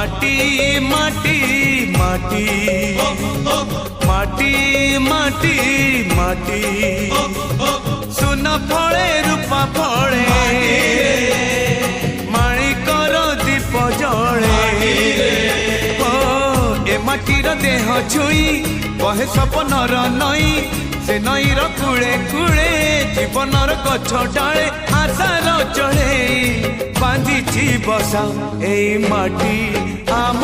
माटी माटी माटी माटी माटी माटी सुन फले रूपा फले माणिकर दीप जले ए माटीर देह छुई कहे सपनर नई से नईर कूले कूले जीवनर गछ डाले आशार चढ़े बांधी बसा ए माटी आम